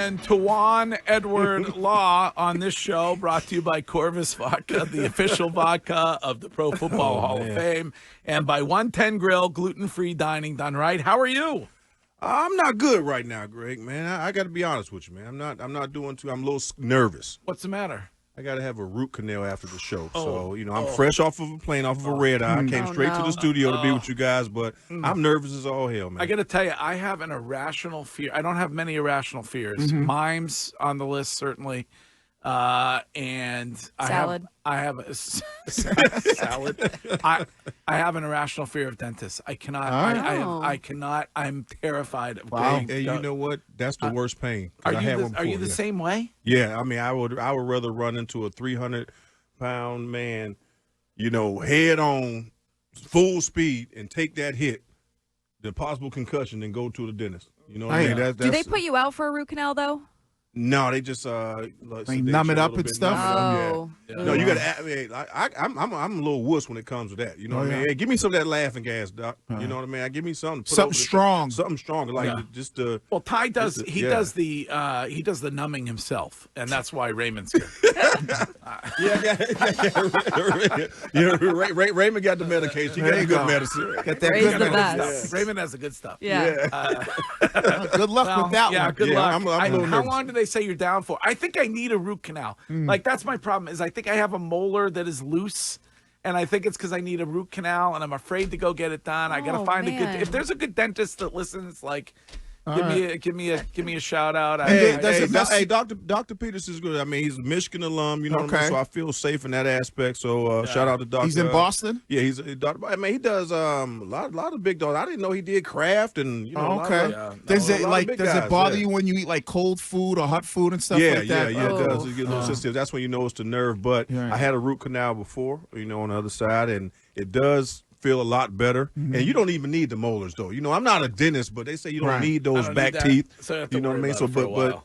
And Tawan Edward Law on this show, brought to you by Corvus Vodka, the official vodka of the Pro Football Hall of Fame, and by 110 Grill, gluten-free dining done right. How are you? I'm not good right now, Greg, man. I got to be honest with you, man. I'm not doing too. I'm a little nervous. What's the matter? I got to have a root canal after the show. So, I'm fresh off of a plane, off of a red eye. I came straight to the studio to be with you guys, but I'm nervous as all hell, man. I got to tell you, I have an irrational fear. I don't have many irrational fears. Mime's on the list, certainly. And Salad. I have a salad. I have an irrational fear of dentists. I cannot. I cannot. I'm terrified of going. Hey, you know what? That's the worst pain. Are you the same way? Yeah, I mean, I would rather run into a 300-pound man, head on, full speed, and take that hit, the possible concussion, than go to the dentist. You know what I mean? Do they put you out for a root canal though? No, they just numb it up and stuff. No, you got to. I'm a little wuss when it comes to that. You know what I mean? Hey, give me some of that laughing gas, Doc. You know what I mean? Give me something. Something strong. Something stronger, just the. Well, Ty does. He does the numbing himself, and that's why Raymond's here. Raymond got the medication. He got the good medicine. Got that Ray's good the best. Raymond has the good stuff. Yeah. Good luck with that one. Good luck. I'm a little how nervous. long do they say you're down for? I think I need a root canal. Like, that's my problem, is I think I have a molar that is loose, and I think it's because I need a root canal, and I'm afraid to go get it done. I got to find a good. If there's a good dentist that listens, like, give me a shout out. Hey, Dr. Peters is good. I mean, he's a Michigan alum, you know what I mean? So I feel safe in that aspect. So shout out to Dr. He's in Boston? Yeah, he's a doctor. I mean, he does a lot of big dogs. I didn't know he did craft and Does it bother you when you eat like cold food or hot food and stuff like that? Yeah, it does. You get a little sensitive. That's when you know it's the nerve. But I had a root canal before, on the other side, and it does feel a lot better, and you don't even need the molars, though. I'm not a dentist, but they say you don't need those back teeth. So you know what I mean? So, but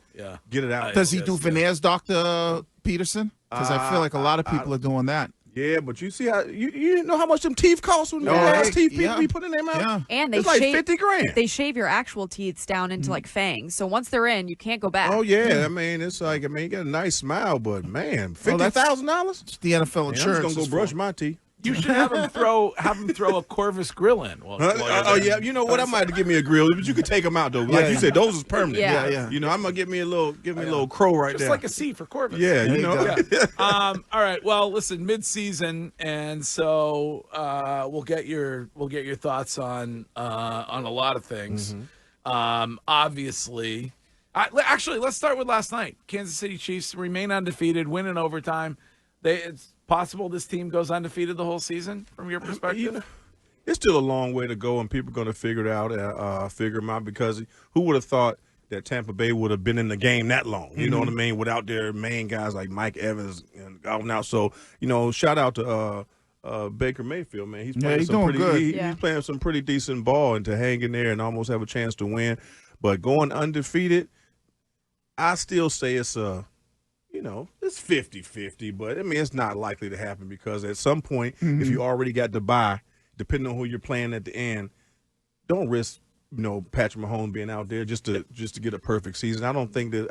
get it out. Does he do veneers, Dr. Peterson? Because I feel like a lot of people are doing that. Yeah, but you see how you didn't know how much them teeth cost when last teeth people be putting in their mouth. Yeah. And they it's like $50,000. They shave your actual teeth down into like fangs. So once they're in, you can't go back. Oh yeah, I mean it's like you got a nice smile, but man, $50,000. The NFL insurance. I'm just gonna go brush my teeth. You should have him throw a Corvus grill in. Yeah, you know what? I might have to give me a grill, but you could take them out though. Like you said, those is permanent. Yeah. I'm gonna give me a little crow right Just there. like a C for Corvus. Yeah, All right. Well, listen, mid-season, and so we'll get your thoughts on a lot of things. Obviously, actually, let's start with last night. Kansas City Chiefs remain undefeated, win in overtime. It's possible this team goes undefeated the whole season, from your perspective? It's still a long way to go, and people are going to figure them out, because who would have thought that Tampa Bay would have been in the game that long, you know what I mean, without their main guys like Mike Evans and out and out. So, shout out to Baker Mayfield, man. He's playing he's playing some pretty decent ball, and to hang in there and almost have a chance to win. But going undefeated, I still say it's it's 50-50, but I mean, it's not likely to happen, because at some point, if you already got the bye, depending on who you're playing at the end, don't risk, Patrick Mahomes being out there just to get a perfect season. I don't think that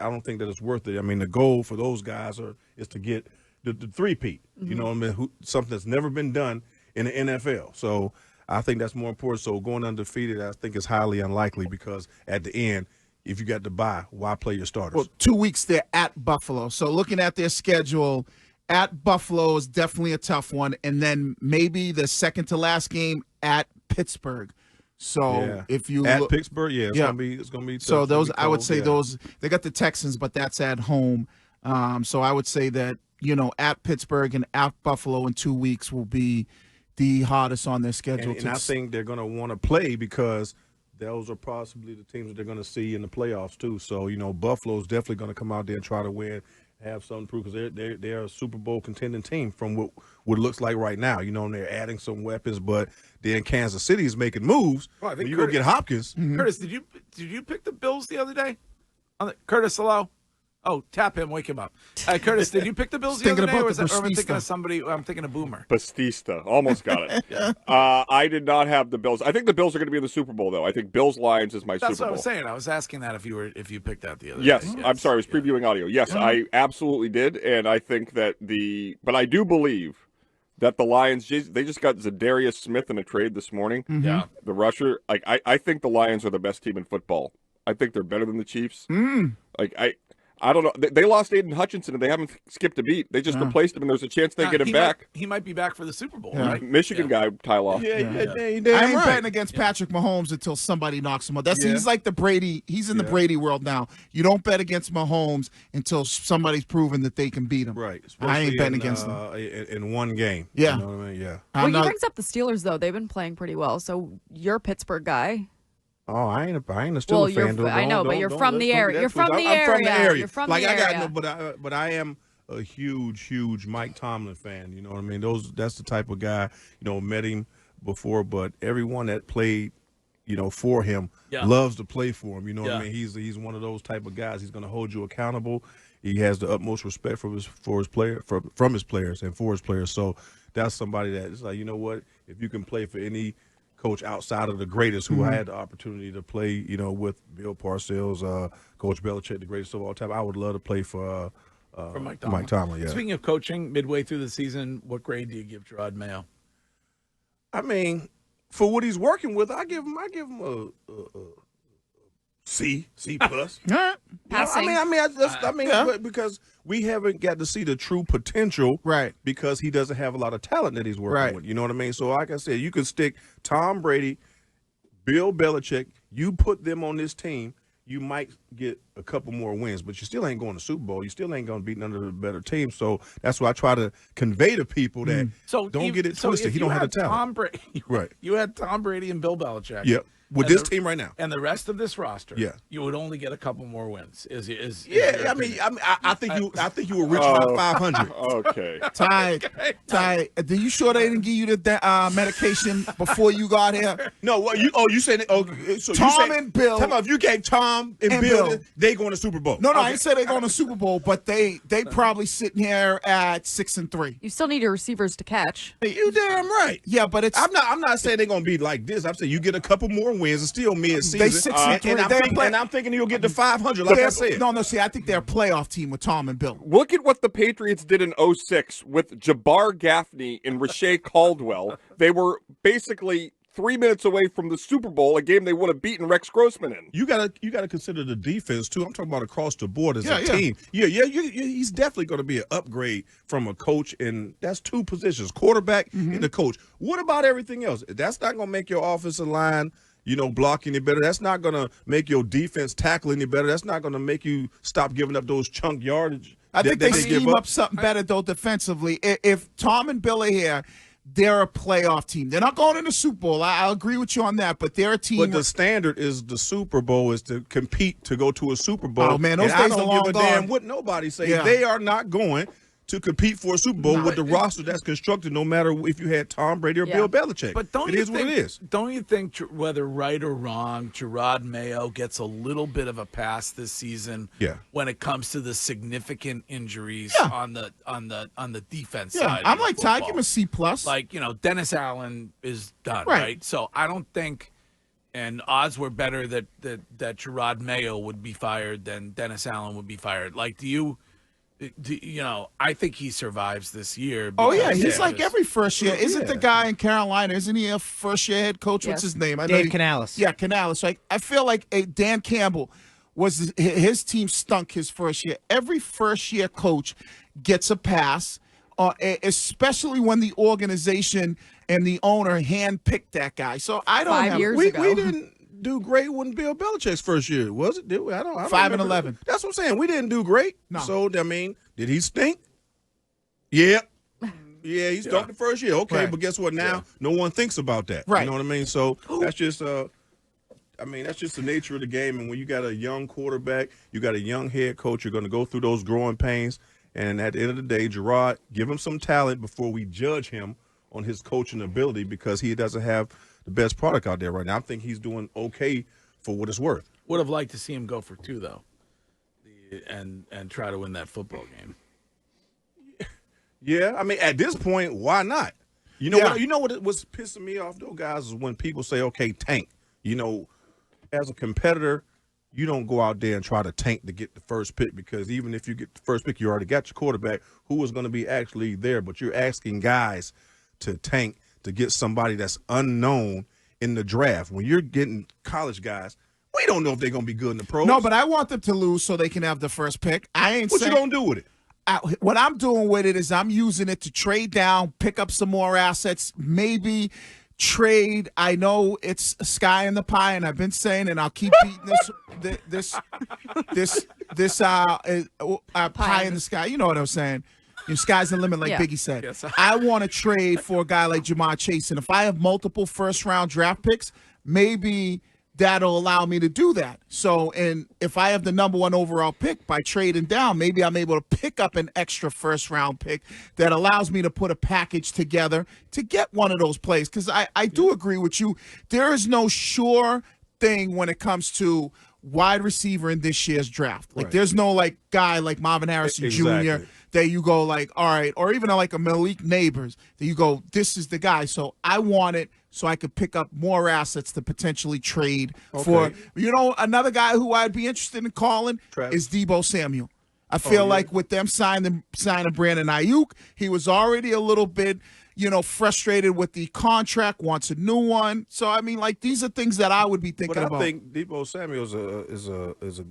it's worth it. I mean, the goal for those guys is to get the three-peat, you know what I mean, something that's never been done in the NFL. So I think that's more important. So going undefeated, I think is highly unlikely, because at the end, if you got to buy, why play your starters? Well, 2 weeks they're at Buffalo. So looking at their schedule, at Buffalo is definitely a tough one. And then maybe the second to last game at Pittsburgh. So if you at Pittsburgh, it's gonna be tough. So those, I would say those, they got the Texans, but that's at home. So I would say that, at Pittsburgh and at Buffalo in 2 weeks will be the hardest on their schedule. And I think they're gonna want to play, because those are possibly the teams that they're going to see in the playoffs too. So, Buffalo's definitely going to come out there and try to win, have something to prove, because they're a Super Bowl contending team from what it looks like right now. And they're adding some weapons, but then Kansas City is making moves. Well, I think you go get Hopkins. Curtis, did you pick the Bills the other day? Curtis, hello. Oh, tap him, wake him up. Curtis, did you pick the Bills the Thinking other day, about or was the that, or am I thinking Batista. of somebody? I'm thinking of Boomer. Batista. Almost got it. I did not have the Bills. I think the Bills are going to be in the Super Bowl, though. I think Bills-Lions is my That's Super Bowl. what I was saying. I was asking that if you picked that the other Yes, day. I'm sorry. I was previewing audio. Yes, I absolutely did, and I think that but I do believe that the Lions, they just got Zadarius Smith in a trade this morning. Yeah. The rusher. Like I think the Lions are the best team in football. I think they're better than the Chiefs. Like I don't know. They lost Aiden Hutchinson, and they haven't skipped a beat. They just replaced him, and there's a chance they get him back. He might be back for the Super Bowl, right? Michigan guy, Tyler. Yeah, I ain't right. betting against Patrick Mahomes until somebody knocks him out. He's like the Brady. He's in the Brady world now. You don't bet against Mahomes until somebody's proven that they can beat him. Right. I ain't Especially betting against them. in one game. Yeah. You know what I mean? Yeah. Well, he brings up the Steelers, though. They've been playing pretty well. So you're a Pittsburgh guy. Oh, I ain't a Steelers fan. I know, but you're from the area. You're from the area. I'm from the area. You're from like the area. I got no, but I am a huge Mike Tomlin fan. You know what I mean? That's the type of guy. You know, met him before, but everyone that played, you know, for him loves to play for him. You know what I mean? He's one of those type of guys. He's going to hold you accountable. He has the utmost respect from his players and for his players. So that's somebody that is like, you know what? If you can play for any coach outside of the greatest who I had the opportunity to play, you know, with Bill Parcells, Coach Belichick, the greatest of all time, I would love to play for Mike Tomlin. Mike Tomlin, yeah. Speaking of coaching, midway through the season, what grade do you give Gerard Mayo? I mean, for what he's working with, I give him a C plus. Passing. But because we haven't got to see the true potential, Right. Because he doesn't have a lot of talent that he's working with. You know what I mean? So, like I said, you could stick Tom Brady, Bill Belichick. You put them on this team, you might get a couple more wins, but you still ain't going to Super Bowl. You still ain't going to beat none of the better teams. So that's why I try to convey to people that don't get it twisted. He don't have the talent. Right. You had Tom Brady and Bill Belichick. Yep. With this team right now, and the rest of this roster, you would only get a couple more wins. I think you were rich around 500. Okay. Ty, are you sure they didn't give you the medication before you got here? No, you said so Tom and Bill. Talking about if you gave Tom and Bill, they going to Super Bowl. No, I ain't say they going to Super Bowl, but they probably sitting here at 6-3. You still need your receivers to catch. Hey, you damn right. Yeah, but it's I'm not saying they're gonna be like this. I'm saying you get a couple more wins and still mid-season. They 6-3. And I'm thinking you'll get to 500. Like I said. No. See, I think they're a playoff team with Tom and Bill. Look at what the Patriots did in 06 with Jabbar Gaffney and Rashae Caldwell. They were basically 3 minutes away from the Super Bowl, a game they would have beaten Rex Grossman in. You gotta consider the defense too. I'm talking about across the board as a team. He's definitely going to be an upgrade from a coach, and that's two positions: quarterback and the coach. What about everything else? That's not going to make your offensive line, block any better. That's not going to make your defense tackle any better. That's not going to make you stop giving up those chunk yardage. I think they scheme up something better, though, defensively. If Tom and Bill are here, they're a playoff team. They're not going to the Super Bowl. I'll agree with you on that, but they're a team. But the standard is the Super Bowl is to compete to go to a Super Bowl. Oh, man, those days are long gone. I don't give a damn what nobody say. Yeah. They are not going to compete for a Super Bowl with the roster that's constructed, no matter if you had Tom Brady or Bill Belichick. But what it is. Don't you think, whether right or wrong, Gerard Mayo gets a little bit of a pass this season when it comes to the significant injuries on the defense side? I'm like Ty, give him a C plus. Like, Dennis Allen is done, right? So I don't think, and odds were better that Gerard Mayo would be fired than Dennis Allen would be fired. Like, I think he survives this year. Oh, yeah. He's like every first year. Isn't the guy in Carolina, isn't he a first year head coach? What's his name? Dave Canales. Yeah, Canales. Like, I feel like Dan Campbell his team stunk his first year. Every first year coach gets a pass, especially when the organization and the owner handpicked that guy. So I don't 5 years we ago. didn't do great when Bill Belichick's first year, was it? Did we? I don't 5-11. That's what I'm saying. We didn't do great. No. So I mean, did he stink? Yeah. Yeah, he stunk the first year. Okay, but guess what? Now no one thinks about that. Right. You know what I mean? So that's just that's just the nature of the game. And when you got a young quarterback, you got a young head coach, you're going to go through those growing pains. And at the end of the day, Gerard, give him some talent before we judge him on his coaching ability, because he doesn't have the best product out there right now. I think he's doing okay for what it's worth. Would have liked to see him go for 2, though. and try to win that football game. Yeah, I mean, at this point, why not? You know what? You know what was pissing me off, though, guys, is when people say, "Okay, tank." You know, as a competitor, you don't go out there and try to tank to get the first pick, because even if you get the first pick, you already got your quarterback who is going to be actually there. But you're asking guys to tank to get somebody that's unknown in the draft. When you're getting college guys, we don't know if they're going to be good in the pros. No, but I want them to lose so they can have the first pick. What you going to do with it? What I'm doing with it is I'm using it to trade down, pick up some more assets, maybe trade. I know it's a sky in the pie, and I've been saying, and I'll keep beating this pie in the sky. You know what I'm saying? Your sky's the limit, like Biggie said. Yes. I want to trade for a guy like Jamar Chase, and if I have multiple first-round draft picks, maybe that'll allow me to do that. So, and if I have the number 1 overall pick by trading down, maybe I'm able to pick up an extra first-round pick that allows me to put a package together to get one of those plays. Because I do agree with you. There is no sure thing when it comes to wide receiver in this year's draft. Like, there's no, like, guy like Marvin Harrison Jr. that you go, like, all right, or even like a Malik Neighbors that you go, this is the guy. So I want it so I could pick up more assets to potentially trade for. You know, another guy who I'd be interested in calling is Deebo Samuel. I feel like with them signing Brandon Ayuk, he was already a little bit, frustrated with the contract, wants a new one. So, I mean, like, these are things that I would be thinking about. I think Deebo Samuel is a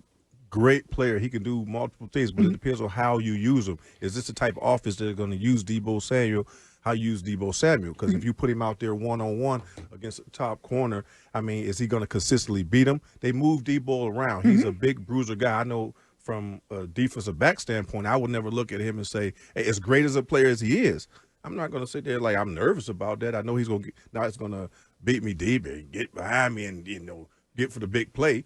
great player. He can do multiple things, but it depends on how you use him. Is this the type of offense that are going to use Deebo Samuel? How you use Deebo Samuel? Because if you put him out there one-on-one against the top corner, I mean, is he going to consistently beat him? They move Deebo around. He's a big bruiser guy. I know from a defensive back standpoint, I would never look at him and say, hey, as great as a player as he is, I'm not going to sit there like I'm nervous about that. I know he's going to beat me deep and get behind me and, get for the big play.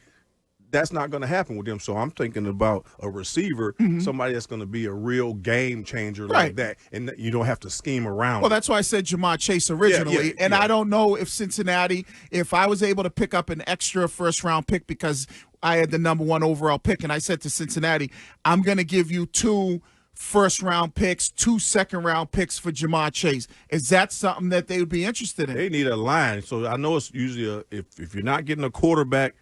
That's not going to happen with him. So I'm thinking about a receiver, somebody that's going to be a real game changer like that, and you don't have to scheme around. Well, that's why I said Jamar Chase originally. I don't know if Cincinnati, if I was able to pick up an extra first-round pick because I had the number 1 overall pick, and I said to Cincinnati, I'm going to give you 2 first-round picks, 2 second-round picks for Jamar Chase. Is that something that they would be interested in? They need a line. So I know it's usually if you're not getting a quarterback,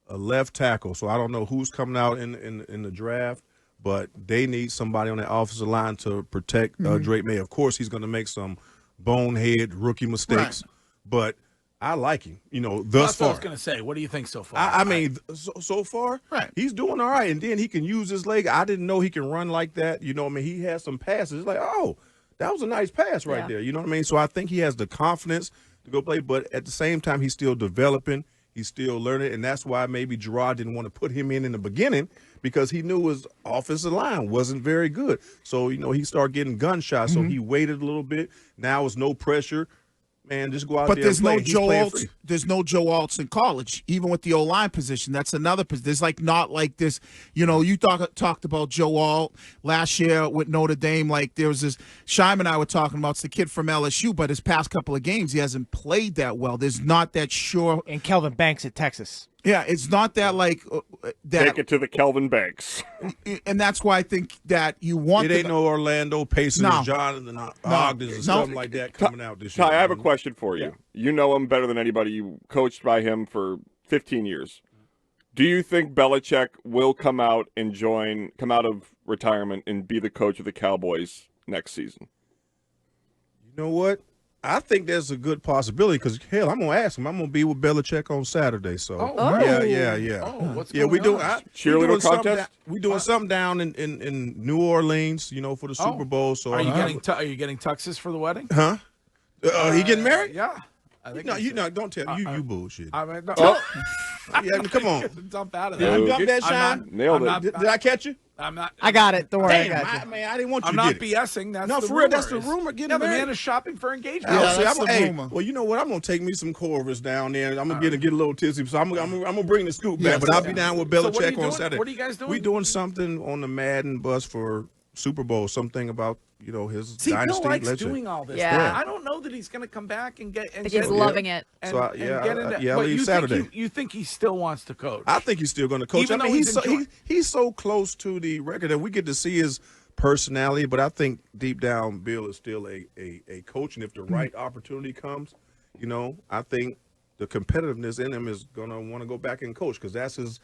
a left tackle. So I don't know who's coming out in the draft, but they need somebody on that offensive line to protect Drake May. Of course, he's going to make some bonehead rookie mistakes, but I like him. Thus far. What I was going to say. What do you think so far? I mean, so far, he's doing all right, and then he can use his leg. I didn't know he can run like that. He has some passes. It's like, oh, that was a nice pass right there. You know what I mean? So I think he has the confidence to go play, but at the same time, he's still developing. He's still learning, and that's why maybe Gerard didn't want to put him in the beginning, because he knew his offensive line wasn't very good. So, he started getting gunshots, so he waited a little bit. Now it's no pressure. Man, just go out there and play. There's no Joe Alts in college, even with the O-line position. That's another position. There's not like this. You talked about Joe Alt last year with Notre Dame. Like, there was this Shyman and I were talking about. It's the kid from LSU, but his past couple of games, he hasn't played that well. There's not that sure. And Kelvin Banks at Texas. Yeah, it's not that that. Take it to the Kelvin Banks. And that's why I think that you want. It ain't no Orlando Pacers, Jonathan Ogden, or something like that coming out this year. Ty, I have a question for you. You know him better than anybody. You coached by him for 15 years. Do you think Belichick will come out of retirement and be the coach of the Cowboys next season? You know what? I think there's a good possibility because, hell, I'm going to ask him. I'm going to be with Belichick on Saturday. So, yeah. Oh, what's going on? Cheerleader contest? We're doing something down in New Orleans, for the Super Bowl. So are you getting tuxes for the wedding? Huh? He getting married? Yeah. Don't tell you bullshit. I mean, come on. Dump out of there. You dump that, Sean? Nailed it. Did I catch you? I'm not. I got it. Don't worry. Damn, I got you. I didn't want you I'm to not get it. BSing. That's No, the for real, rumor. that's the rumor. The man is shopping for engagement. That's the rumor. Well, you know what? I'm gonna take me some Corvus down there. I'm gonna get a little tipsy. So I'm gonna bring the scoop back. But I'll be down with Belichick on Saturday. What are you guys doing? We doing something on the Madden bus for Super Bowl, something about his See, dynasty. Bill likes legend. doing all this. Yeah. I don't know that he's going to come back and get. And I think he's get- loving it. And, So, and get into, I but leave you Saturday. Think you think he still wants to coach? I think he's still going to coach. Even I mean, though he's enjoying- he's so close to the record that we get to see his personality. But I think deep down, Bill is still a coach, and if the right opportunity comes, I think the competitiveness in him is going to want to go back and coach because that's his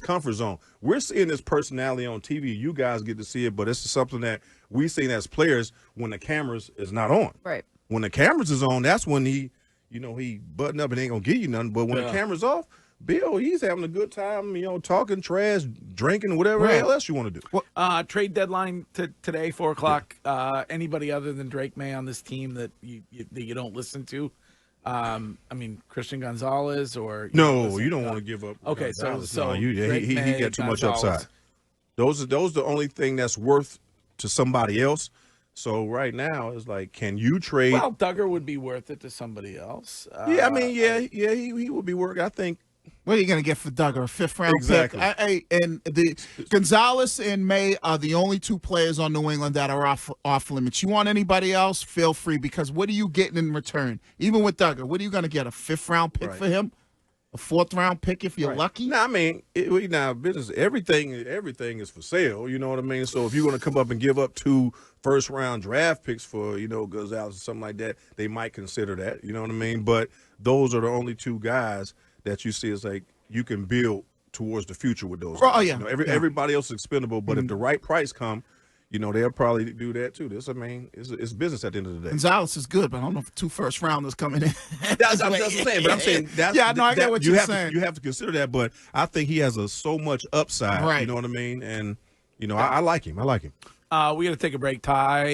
comfort zone. We're seeing this personality on TV. You guys get to see it, but it's something that we seen as players when the cameras is not on. Right. When the cameras is on, that's when he button up and ain't going to give you nothing. But when the camera's off, Bill, he's having a good time, talking trash, drinking, whatever else you want to do. Trade deadline today, 4:00. Anybody other than Drake May on this team that you don't listen to? I mean, Christian Gonzalez or No, you don't want to give up. Okay, Gonzalez. so No, he May, got too much Gonzalez. upside. Those are the only thing that's worth to somebody else. So right now it's like, can you trade? Well, Duggar would be worth it to somebody else. He would be working. I think. What are you going to get for Duggar? A 5th-round Exactly. pick? And the Gonzalez and May are the only 2 players on New England that are off limits. You want anybody else? Feel free, because what are you getting in return? Even with Duggar, what are you going to get? A 5th-round pick for him? A 4th-round pick if you're lucky? No, I mean, business. Everything is for sale. You know what I mean? So if you're going to come up and give up 2 first-round draft picks for Gonzalez or something like that, they might consider that. You know what I mean? But those are the only 2 guys that you see as like you can build towards the future with those. Oh, yeah. Everybody else is expendable, but if the right price come, they'll probably do that too. It's business at the end of the day. Gonzalez is good, but I don't know if 2 first-rounders coming in. That's what I'm saying. But I'm saying that's I get what you're saying. You have to consider that, but I think he has so much upside. Right. You know what I mean? And I like him. We got to take a break, Ty.